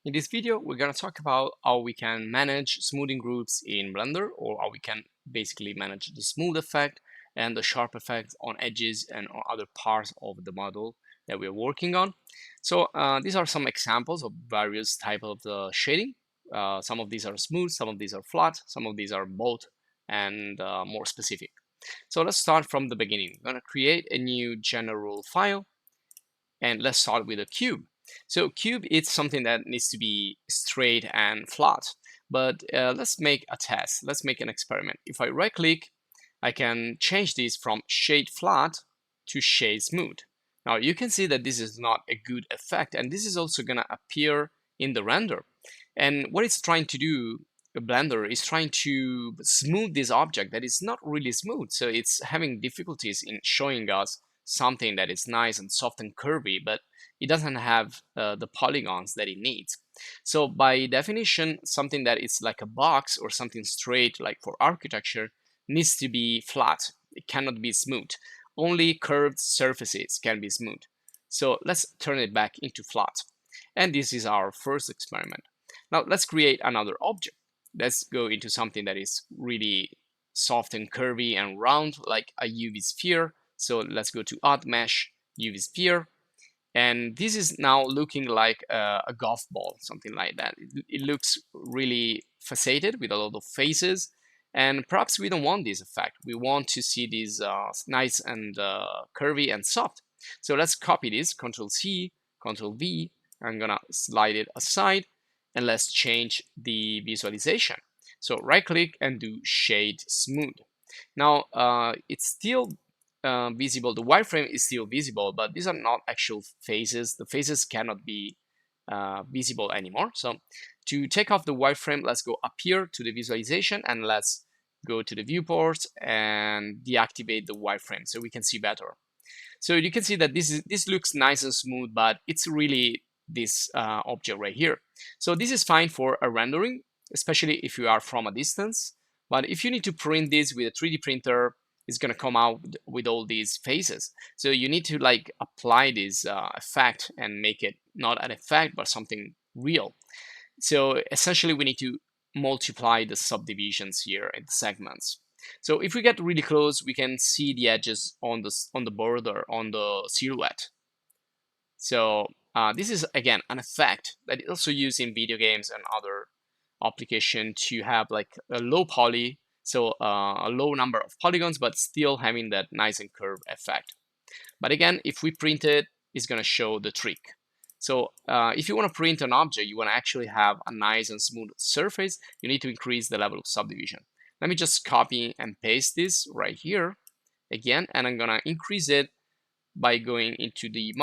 In this video, we're going to talk about how we can manage smoothing groups in Blender, or how we can basically manage the smooth effect and the sharp effect on edges and on other parts of the model that we're working on. So these are some examples of various types of the shading. Some of these are smooth, some of these are flat, some of these are both and more specific. So let's start from the beginning. I'm going to create a new general file, and let's start with a cube. So cube is something that needs to be straight and flat, but let's make a test. Let's make an experiment. If I right click, I can change this from shade flat to shade smooth. Now you can see that this is not a good effect, and this is also going to appear in the render. And what it's trying to do, Blender is trying to smooth this object that is not really smooth. So it's having difficulties in showing us something that is nice and soft and curvy, but it doesn't have the polygons that it needs. So by definition, something that is like a box or something straight, like for architecture, needs to be flat. It cannot be smooth. Only curved surfaces can be smooth. So let's turn it back into flat. And this is our first experiment. Now let's create another object. Let's go into something that is really soft and curvy and round, like a UV sphere. So let's go to Add Mesh, UV Sphere. And this is now looking like a golf ball, something like that. It looks really faceted with a lot of faces. And perhaps we don't want this effect. We want to see this nice and curvy and soft. So let's copy this, Control C, Control V. I'm gonna slide it aside, and let's change the visualization. So right click and do Shade Smooth. Now it's still visible. The wireframe is still visible, but these are not actual faces. The faces cannot be visible anymore. So to take off the wireframe, let's go up here to the visualization, and let's go to the viewport and deactivate the wireframe so we can see better. So you can see that this looks nice and smooth, but it's really this object right here. So this is fine for a rendering, especially if you are from a distance. But if you need to print this with a 3D printer, it's going to come out with all these faces. So you need to like apply this effect and make it not an effect, but something real. So essentially we need to multiply the subdivisions here in the segments. So if we get really close, we can see the edges on the border, on the silhouette. So this is again an effect that is also used in video games and other application to have like a low poly, so a low number of polygons, but still having that nice and curved effect. But again, if we print it, it's going to show the trick. So if you want to print an object, you want to actually have a nice and smooth surface, you need to increase the level of subdivision. Let me just copy and paste this right here again, and I'm going to increase it by going into the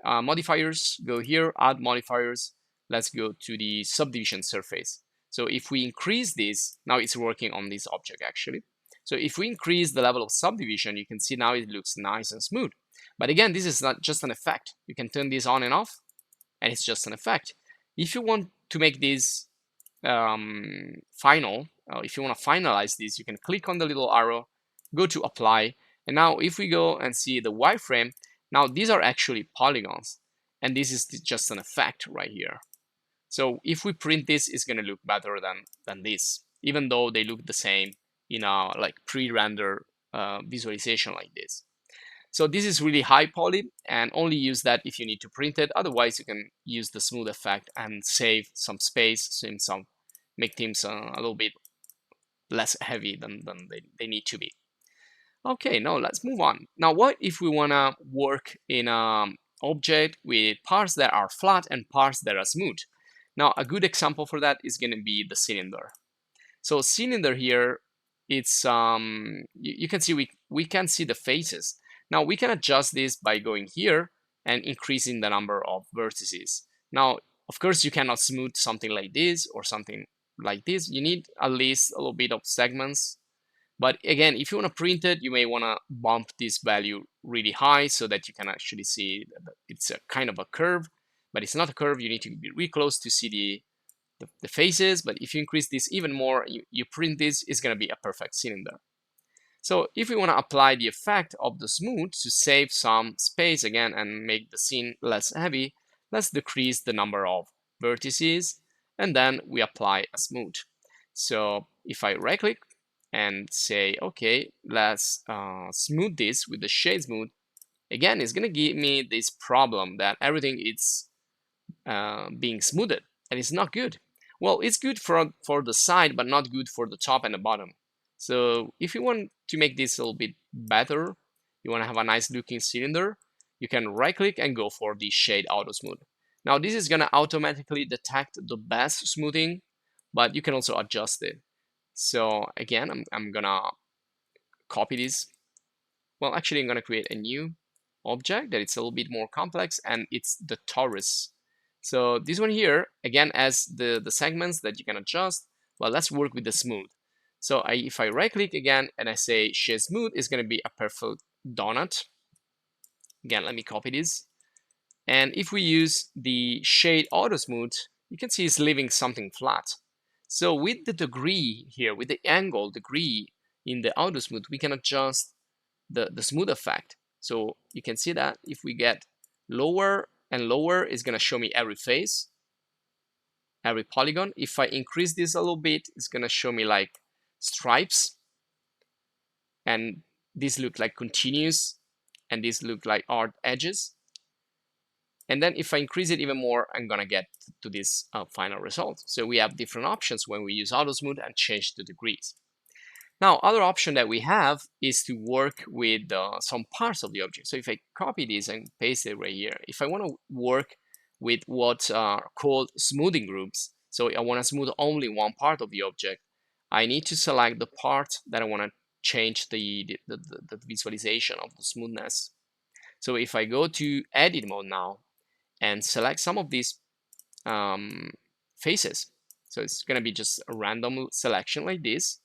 modifiers, go here, add modifiers. Let's go to the subdivision surface. So if we increase this, now it's working on this object actually. So if we increase the level of subdivision, you can see now it looks nice and smooth. But again, this is not just an effect. You can turn this on and off, and it's just an effect. If you want to make this final, if you want to finalize this, you can click on the little arrow, go to apply. And now if we go and see the wireframe, now these are actually polygons, and this is just an effect right here. So if we print this, it's going to look better than this, even though they look the same in a like pre-render visualization like this. So this is really high poly, and only use that if you need to print it. Otherwise, you can use the smooth effect and save some space, make things a little bit less heavy than they need to be. Okay, now let's move on. Now, what if we want to work in an object with parts that are flat and parts that are smooth? Now, a good example for that is going to be the cylinder. So cylinder here, it's you can see we can see the faces. Now we can adjust this by going here and increasing the number of vertices. Now, of course, you cannot smooth something like this or something like this. You need at least a little bit of segments. But again, if you want to print it, you may want to bump this value really high so that you can actually see that it's a kind of a curve, but it's not a curve. You need to be really close to see the faces. But if you increase this even more, you print this, it's going to be a perfect cylinder. So if we want to apply the effect of the smooth to save some space again and make the scene less heavy, let's decrease the number of vertices, and then we apply a smooth. So if I right click and say, okay, let's smooth this with the shade smooth, again, it's going to give me this problem that everything is being smoothed, and it's not good. Well, it's good for the side, but not good for the top and the bottom. So if you want to make this a little bit better, you want to have a nice looking cylinder, you can right click and go for the shade auto smooth. Now this is going to automatically detect the best smoothing, but you can also adjust it. So again, I'm gonna copy this. Well, actually I'm gonna create a new object that it's a little bit more complex, and it's the torus. So this one here, again, as the segments that you can adjust. Well, let's work with the smooth. So if I right click again and I say shade smooth, is going to be a perfect donut. Again, let me copy this. And if we use the shade auto smooth, you can see it's leaving something flat. So with the degree here, with the angle degree in the auto smooth, we can adjust the smooth effect. So you can see that if we get lower and lower, it's going to show me every face, every polygon. If I increase this a little bit, it's going to show me like stripes, and these look like continuous, and these look like hard edges. And then if I increase it even more, I'm going to get to this final result. So we have different options when we use auto smooth and change the degrees. Now, other option that we have is to work with some parts of the object. So if I copy this and paste it right here, if I want to work with what are called smoothing groups, so I want to smooth only one part of the object, I need to select the part that I want to change the visualization of the smoothness. So if I go to edit mode now and select some of these faces, so it's going to be just a random selection like this.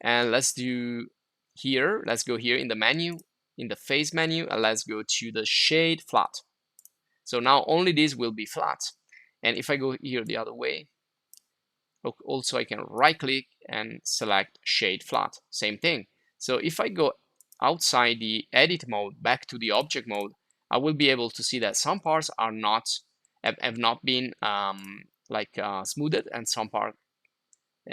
And let's do here, let's go here in the menu, in the face menu, and let's go to the shade flat. So now only this will be flat. And if I go here the other way, also I can right click and select shade flat, same thing. So if I go outside the edit mode back to the object mode, I will be able to see that some parts are not have not been smoothed, and some parts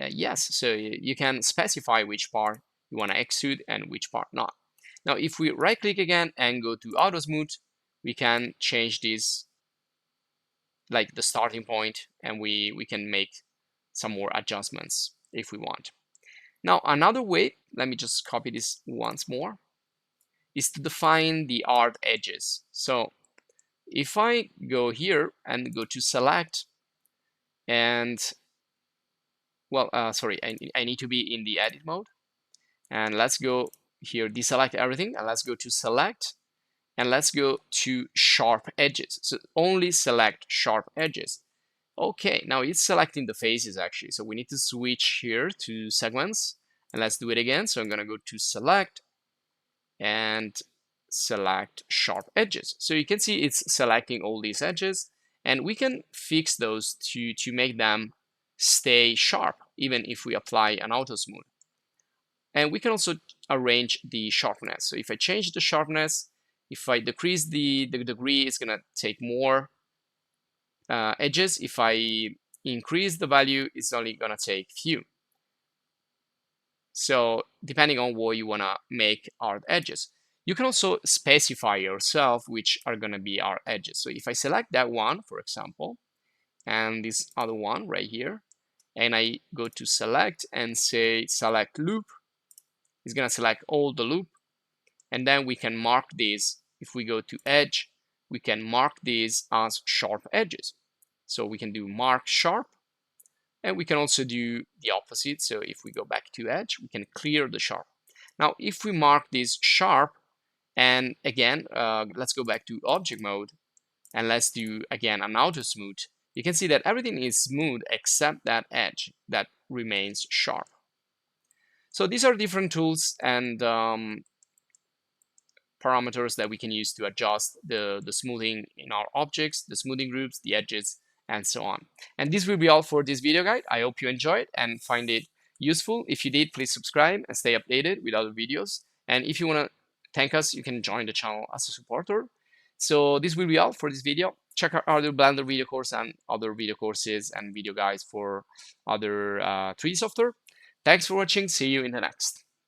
yes. So you can specify which part you want to extrude and which part not. Now if we right click again and go to auto smooth, we can change this like the starting point, and we can make some more adjustments if we want. Now another way, let me just copy this once more, is to define the hard edges. So if I go here and go to select, and well, sorry, I need to be in the edit mode, and let's go here, deselect everything, and let's go to select, and let's go to sharp edges. So only select sharp edges. Okay, now it's selecting the faces actually. So we need to switch here to segments, and let's do it again. So I'm gonna go to select and select sharp edges. So you can see it's selecting all these edges, and we can fix those to make them stay sharp, even if we apply an auto smooth. And we can also arrange the sharpness. So if I change the sharpness, if I decrease the degree, it's gonna take more edges. If I increase the value, it's only gonna take few. So depending on what you wanna make hard edges. You can also specify yourself which are gonna be our edges. So if I select that one, for example, and this other one right here, and I go to select and say select loop, it's gonna select all the loop, and then we can mark these. If we go to edge, we can mark these as sharp edges. So we can do mark sharp, and we can also do the opposite. So if we go back to edge, we can clear the sharp. Now, if we mark this sharp, and again, let's go back to object mode, and let's do again an auto smooth, you can see that everything is smooth except that edge that remains sharp. So these are different tools and parameters that we can use to adjust the smoothing in our objects, the smoothing groups, the edges, and so on. And this will be all for this video guide. I hope you enjoyed and find it useful. If you did, please subscribe and stay updated with other videos. And if you want to thank us, you can join the channel as a supporter. So this will be all for this video. check out other Blender video course and other video courses and video guides for other 3D software. Thanks for watching. See you in the next.